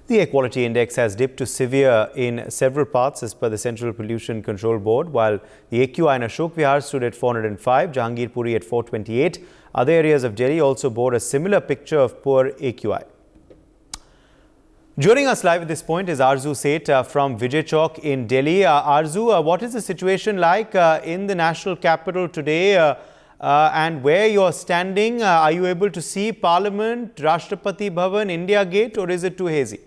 The air quality index has dipped to severe in several parts as per the Central Pollution Control Board, while the AQI in Ashok Vihar stood at 405, Jahangirpuri at 428. Other areas of Delhi also bore a similar picture of poor AQI. Joining us live at this point is Arzu Seth from Vijay Chowk in Delhi. Arzu, what is the situation like in the national capital today and where you're standing? Are you able to see Parliament, Rashtrapati Bhavan, India Gate, or is it too hazy?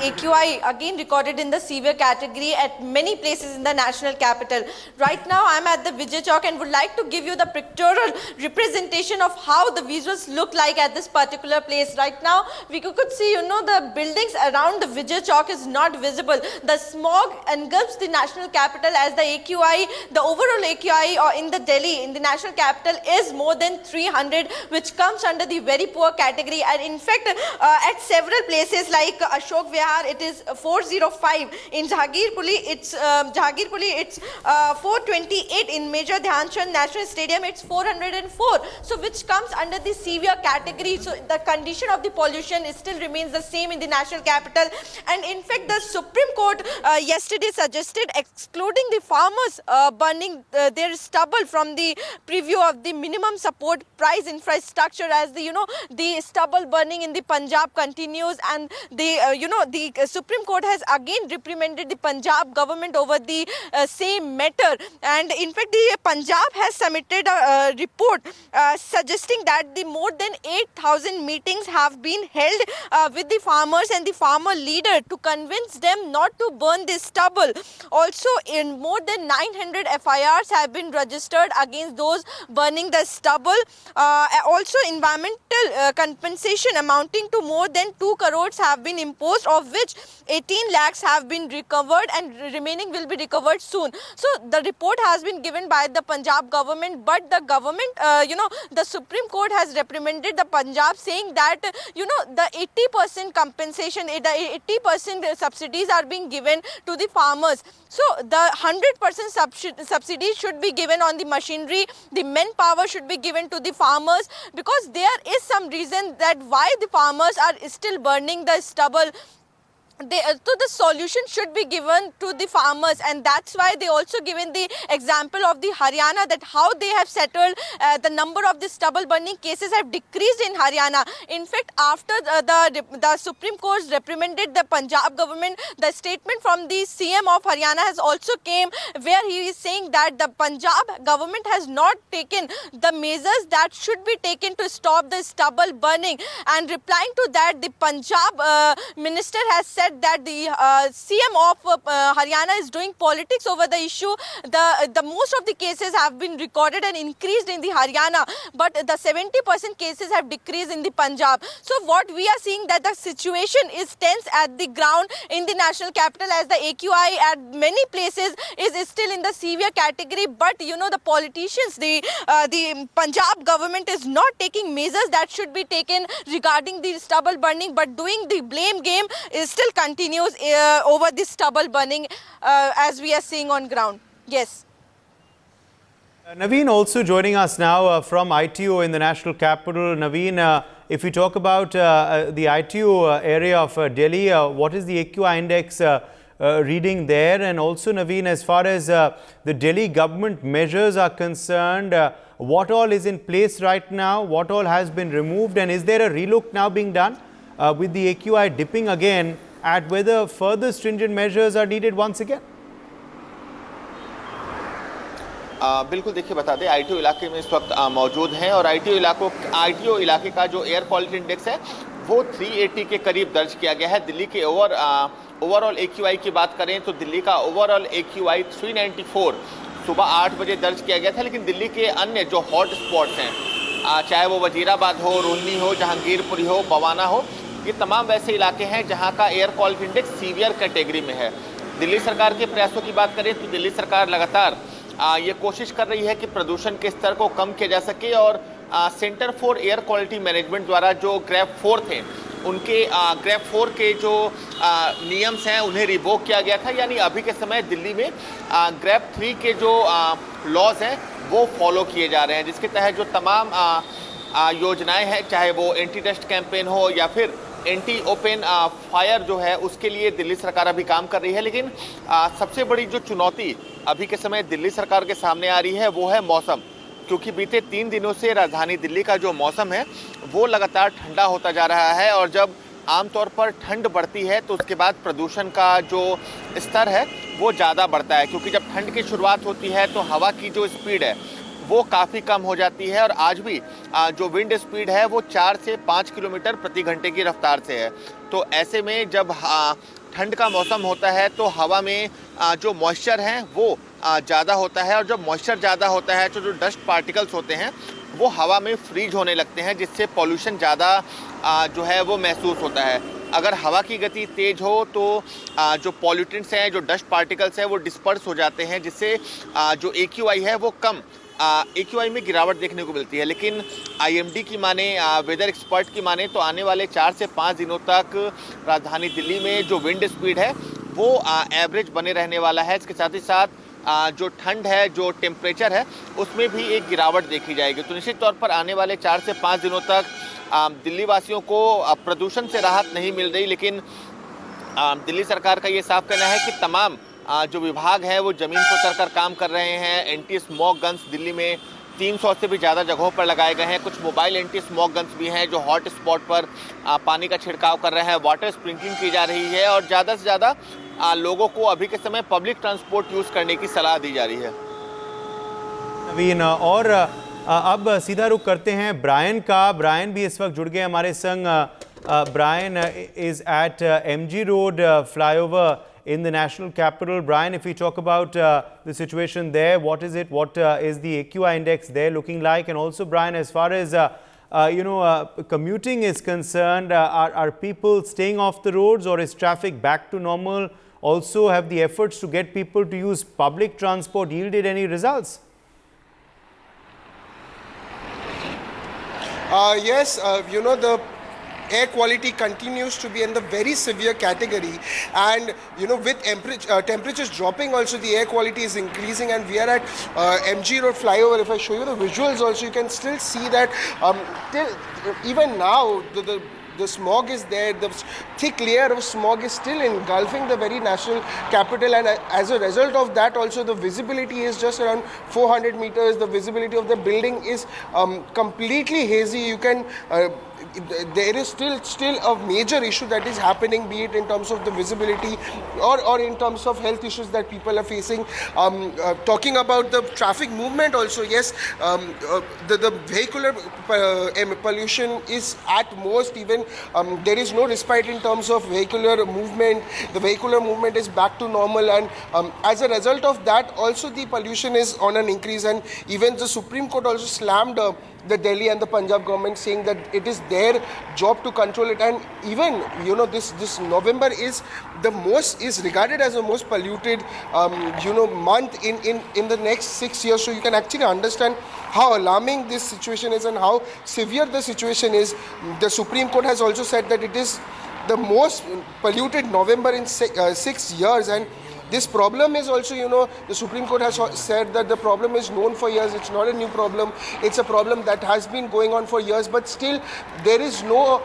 AQI again recorded in the severe category at many places in the national capital. Right now I'm at the Vijay Chowk and would like to give you the pictorial representation of how the visuals look like at this particular place. Right now we could see, the buildings around the Vijay Chowk is not visible. The smog engulfs the national capital as the AQI, the overall AQI in the Delhi, in the national capital is more than 300, which comes under the very poor category. And in fact, at several places like Ashok Vihar, it is 405. In Jahangirpuri, it's 428. In Major Dhyan Chand National Stadium, it's 404. So which comes under the severe category. So the condition of the pollution still remains the same in the national capital. And in fact, the Supreme Court yesterday suggested excluding the farmers burning their stubble from the preview of the minimum support price infrastructure, as the stubble burning in the Punjab continues, and the Supreme Court has again reprimanded the Punjab government over the same matter. And in fact, the Punjab has submitted a report suggesting that the more than 8,000 meetings have been held with the farmers and the farmer leader to convince them not to burn this stubble. Also, in more than 900 FIRs have been registered against those burning the stubble. Also, environmental compensation amounting to more than 2 crores have been imposed, of which 18 lakhs have been recovered and remaining will be recovered soon. So the report has been given by the Punjab government, but the government, the Supreme Court has reprimanded the Punjab, saying that, the 80% compensation, the 80% subsidies are being given to the farmers. So the 100% subsidy should be given on the machinery, the manpower should be given to the farmers, because there is some reason that why the farmers are still burning the stubble. So the solution should be given to the farmers, and that's why they also given the example of the Haryana, that how they have settled the number of the stubble burning cases have decreased in Haryana. In fact, after the Supreme Court reprimanded the Punjab government, the statement from the CM of Haryana has also came, where he is saying that the Punjab government has not taken the measures that should be taken to stop the stubble burning. And replying to that, the Punjab minister has said that the CM of Haryana is doing politics over the issue. The most of the cases have been recorded and increased in the Haryana, but the 70% cases have decreased in the Punjab. So what we are seeing, that the situation is tense at the ground in the national capital, as the AQI at many places is still in the severe category. But the politicians, the Punjab government is not taking measures that should be taken regarding the stubble burning, but doing the blame game is still continues over this stubble burning, as we are seeing on ground. Yes. Naveen also joining us now from ITO in the national capital. Naveen, if we talk about the ITO area of Delhi, what is the AQI index reading there? And also, Naveen, as far as the Delhi government measures are concerned, what all is in place right now? What all has been removed? And is there a relook now being done with the AQI dipping again, at whether further stringent measures are needed once again? बिल्कुल, देखिए बता दें, ITO इलाके में इस वक्त मौजूद हैं, और आईटीओ इलाके का जो एयर क्वालिटी इंडेक्स है वो 380 के करीब दर्ज किया गया है। दिल्ली के ओवरऑल AQI की बात करें तो दिल्ली का ओवरऑल AQI 394 सुबह 8 बजे दर्ज किया गया था। लेकिन दिल्ली के अन्य जो हॉट स्पॉट्स हैं, चाहे वो वजीराबाद हो, रोहिणी हो, जहांगीरपुरी हो, बवाना हो, ये तमाम वैसे इलाके हैं जहां का air quality index severe category में है। दिल्ली सरकार के प्रयासों की बात करें तो दिल्ली सरकार लगातार ये कोशिश कर रही है कि प्रदूषण के स्तर को कम किया जा सके, और centre for air quality management द्वारा जो ग्रेड 4 थे, उनके ग्रेड 4 के जो नियम्स हैं उन्हें रिवोक किया गया था। यानी अभी के समय दिल्ली में ग्रेड 3 के जो लॉज हैं वो फॉलो किए जा रहे हैं, जिसके तहत जो तमाम योजनाएं हैं, चाहे वो एंटी डस्ट कैंपेन हो या फिर एंटी ओपन फायर जो है, उसके लिए दिल्ली सरकार अभी काम कर रही है। लेकिन सबसे बड़ी जो चुनौती अभी के समय दिल्ली सरकार के सामने आ रही है वो है मौसम, क्योंकि बीते 3 दिनों से राजधानी दिल्ली का जो मौसम है वो लगातार ठंडा होता जा रहा है, और जब आमतौर पर ठंड बढ़ती है तो उसके बाद प्रदूषण का जो स्तर है वो ज़्यादा बढ़ता है, क्योंकि जब ठंड की शुरुआत होती है तो हवा की जो स्पीड है वो काफ़ी कम हो जाती है, और आज भी जो विंड स्पीड है वो 4 से 5 किलोमीटर प्रति घंटे की रफ्तार से है। तो ऐसे में जब ठंड का मौसम होता है तो हवा में जो मॉइस्चर है वो ज़्यादा होता है, और जब मॉइस्चर ज़्यादा होता है तो जो डस्ट पार्टिकल्स होते हैं वो हवा में फ्रीज होने लगते हैं, जिससे पॉल्यूशन ज़्यादा जो है वो महसूस होता है। अगर हवा की गति तेज़ हो तो जो पॉल्यूटेंट्स हैं, जो डस्ट पार्टिकल्स हैं वो डिस्पर्स हो जाते हैं, जिससे जो AQI है वो कम AQI में गिरावट देखने को मिलती है। लेकिन IMD की माने, वेदर एक्सपर्ट की माने, तो आने वाले 4 से 5 दिनों तक राजधानी दिल्ली में जो विंड स्पीड है वो एवरेज बने रहने वाला है। इसके साथ ही साथ जो ठंड है, जो टेम्परेचर है, उसमें भी एक गिरावट देखी जाएगी। तो निश्चित तौर पर आने वाले 4 से 5 दिनों तक दिल्ली वासियों को प्रदूषण से राहत नहीं मिल रही, लेकिन दिल्ली सरकार का ये साफ कहना है कि तमाम जो विभाग हैं वो ज़मीन पर उतरकर काम कर रहे हैं। एंटी स्मोक गन्स दिल्ली में 300 से भी ज़्यादा जगहों पर लगाए गए हैं। कुछ मोबाइल एंटी स्मोक गन्स भी हैं जो हॉट स्पॉट पर पानी का छिड़काव कर रहे हैं। वाटर स्प्रिंकलिंग की जा रही है, और ज़्यादा से ज़्यादा लोगों को अभी के समय पब्लिक ट्रांसपोर्ट यूज़ करने की सलाह दी जा रही है। नवीन, और अब सीधा रुख करते हैं ब्रायन का। ब्रायन भी इस वक्त जुड़ गए हमारे संग। Brian is at MG Road flyover in the national capital. Brian, if we talk about the situation there, what is it? What is the AQI index there looking like? And also, Brian, as far as commuting is concerned, are people staying off the roads, or is traffic back to normal? Also, have the efforts to get people to use public transport yielded any results? Yes, the air quality continues to be in the very severe category, and with temperatures dropping also, the air quality is increasing, and we are at MG Road flyover. If I show you the visuals also, you can still see that even now the smog is there. The thick layer of smog is still engulfing the very national capital, and as a result of that also, the visibility is just around 400 meters. The visibility of the building is completely hazy. You can there is still a major issue that is happening, be it in terms of the visibility or in terms of health issues that people are facing. Talking about the traffic movement also, yes, the vehicular pollution is at most even there is no respite in terms of vehicular movement. The vehicular movement is back to normal, and as a result of that also the pollution is on an increase, and even the Supreme Court also slammed the Delhi and the Punjab government, saying that it is their job to control it. And even this November is regarded as the most polluted month in the next 6 years. So you can actually understand how alarming this situation is and how severe the situation is. The Supreme Court has also said that it is the most polluted November in 6 years, and this problem is also, the Supreme Court has said that the problem is known for years. It's not a new problem. It's a problem that has been going on for years, but still there is no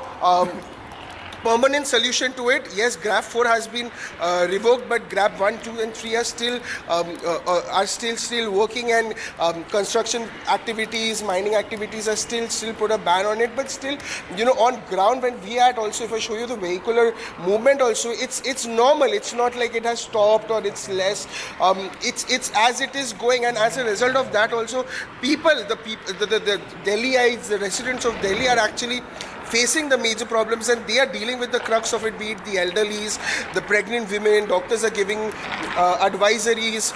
permanent solution to it. Yes, GRAP 4 has been revoked, but GRAP 1, 2 and 3 are still working, and construction activities, mining activities are still put a ban on it. But still, on ground when we are at also, if I show you the vehicular movement also, it's normal. It's not like it has stopped or it's less. It's as it is going, and as a result of that also, the Delhiites, the residents of Delhi are actually facing the major problems, and they are dealing with the crux of it, be it the elderlies, the pregnant women. Doctors are giving advisories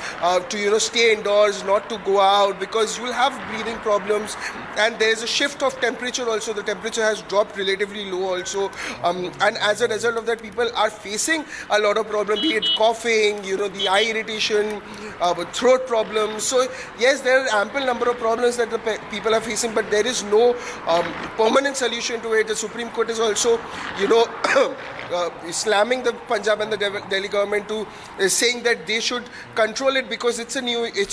to stay indoors, not to go out, because you will have breathing problems, and there is a shift of temperature also. The temperature has dropped relatively low also, and as a result of that, people are facing a lot of problems, be it coughing, the eye irritation, throat problems. So yes, there are ample number of problems that the people are facing, but there is no permanent solution to it. the Supreme Court is also, slamming the Punjab and the Delhi government to saying that they should control it because it's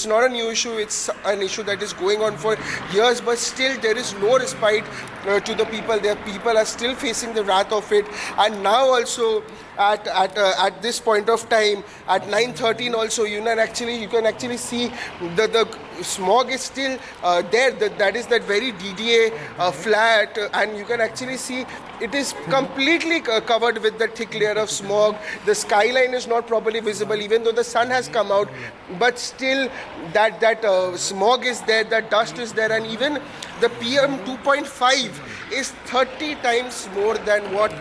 not a new issue, it's an issue that is going on for years, but still there is no respite to the people. Their people are still facing the wrath of it, and now also at this point of time at 9:13 also you can actually see the smog is still there. That is that very DDA flat, and you can actually see it is completely covered with the thick layer of smog. The skyline is not properly visible even though the sun has come out, but still that smog is there, that dust is there, and even the PM 2.5 is 30 times more than what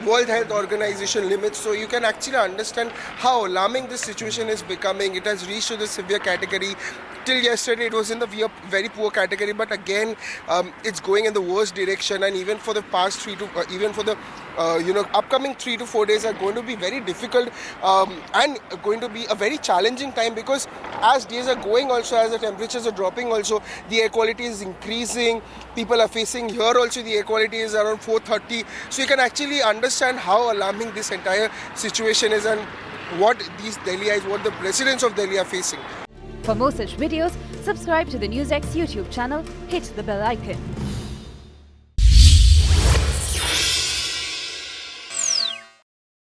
World Health Organization limits. So you can actually understand how alarming this situation is becoming. It has reached to the severe category. Till yesterday it was in the very poor category, but again it's going in the worst direction, and even for the past upcoming 3 to 4 days are going to be very difficult and going to be a very challenging time, because as days are going also, as the temperatures are dropping also, the air quality is increasing. People are facing here also the air quality is around 430. So you can actually understand how alarming this entire situation is and what the residents of Delhi are facing. For more such videos, subscribe to the NewsX YouTube channel, hit the bell icon.